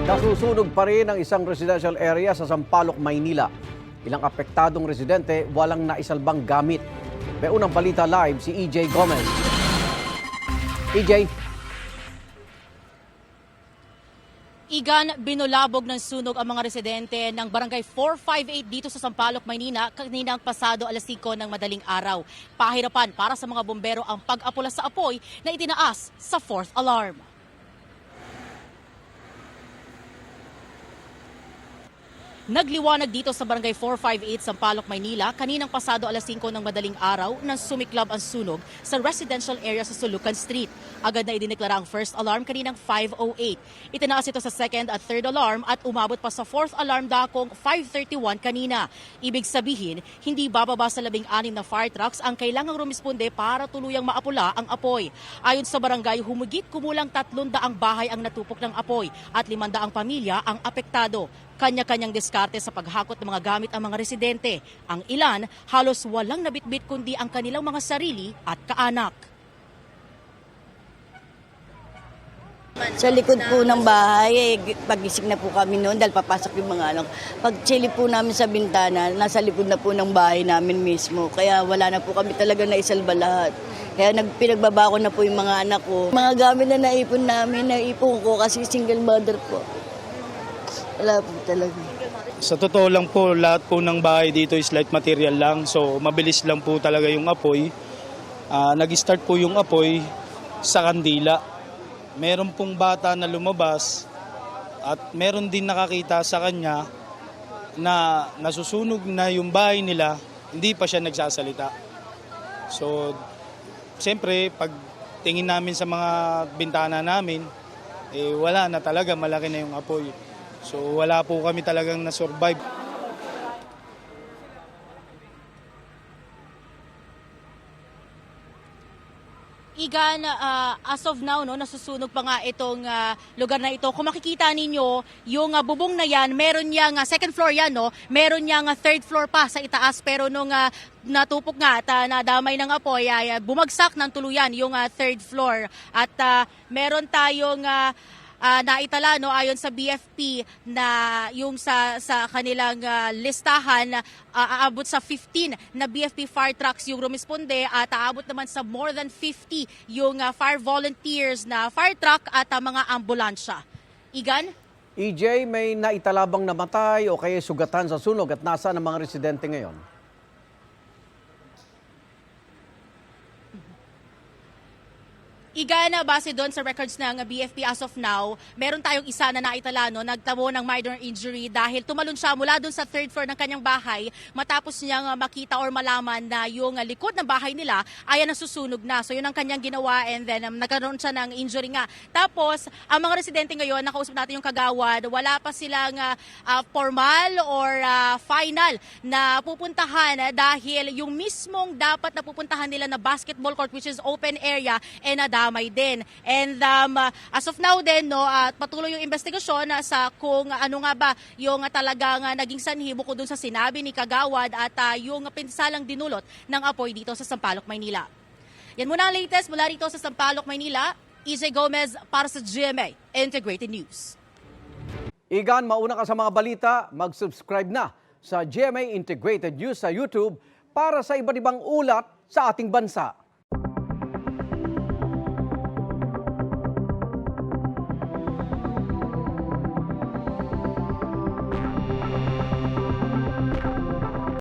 Nasusunog pa rin ang isang residential area sa Sampaloc, Maynila. Ilang apektadong residente walang naisalbang gamit. May unang balita live si EJ Gomez. EJ. Igan, binulabog ng sunog ang mga residente ng Barangay 458 dito sa Sampaloc, Maynila kaninang pasado alas 5 ng madaling araw. Pahirapan para sa mga bombero ang pag-apula sa apoy na itinaas sa 4th alarm. Nagliwanag dito sa Barangay 458 Sampaloc, Maynila kaninang pasado alas 5 ng madaling araw nang sumiklab ang sunog sa residential area sa Sulucan Street. Agad na idineklara ang first alarm kaninang 5:08. Itinaas ito sa second at third alarm at umabot pa sa fourth alarm dakong 5:31 kanina. Ibig sabihin, hindi bababa sa 16 na fire trucks ang kailangang rumisponde para tuluyang maapula ang apoy. Ayon sa barangay, humigit kumulang 300 bahay ang natupok ng apoy at 500 pamilya ang apektado. Kanya-kanyang diskarte sa paghakot ng mga gamit ang mga residente. Ang ilan, halos walang nabitbit kundi ang kanilang mga sarili at kaanak. Sa likod po ng bahay, pagising na po kami noon dahil papasok yung mga anak. Pag chili po namin sa bintana, nasa likod na po ng bahay namin mismo. Kaya wala na po kami talaga naisalba lahat. Kaya pinagbaba ko na po yung mga anak ko. Mga gamit na naipon ko kasi single mother po. Wala po talaga. Sa totoo lang po, lahat po ng bahay dito is light material lang. So mabilis lang po talaga yung apoy. Nag-start po yung apoy sa kandila. Meron pong bata na lumabas at meron din nakakita sa kanya na nasusunog na yung bahay nila, hindi pa siya nagsasalita. So siyempre, pag tingin namin sa mga bintana namin, wala na talaga, malaki na yung apoy. So wala po kami talagang na-survive. Igan, as of now, nasusunog pa nga itong lugar na ito. Kung makikita ninyo, yung bubong na yan, meron niyang second floor yan, meron niyang third floor pa sa itaas. Pero nung natupok nga at nadamay ng apoy, ay bumagsak ng tuluyan yung third floor. At meron tayong naitala ayon sa BFP na yung sa kanilang listahan aabot sa 15 na BFP fire trucks yung rumisponde at aabot naman sa more than 50 yung fire volunteers na fire truck at mga ambulansya. Igan? EJ, may naitalabang namatay o kaya sugatan sa sunog at nasaan ang mga residente ngayon? Igan, base doon sa records ng BFP as of now, meron tayong isa na naitala, nagtamo ng minor injury dahil tumalon siya mula doon sa third floor ng kanyang bahay matapos niyang makita or malaman na yung likod ng bahay nila ay nasusunog na. So yun ang kanyang ginawa and then nagkaroon siya ng injury nga. Tapos, ang mga residente ngayon, nakausap natin yung kagawad, wala pa silang formal or final na pupuntahan dahil yung mismong dapat na pupuntahan nila na basketball court which is open area nadamay din. And as of now din, patuloy yung investigasyon sa kung ano nga ba yung talagang naging sanhi bukod dun sa sinabi ni Kagawad at yung pinsalang dinulot ng apoy dito sa Sampaloc, Maynila. Yan muna ang latest mula rito sa Sampaloc, Maynila. EJ Gomez para sa GMA Integrated News. Igan, mauna ka sa mga balita, mag-subscribe na sa GMA Integrated News sa YouTube para sa iba't ibang ulat sa ating bansa.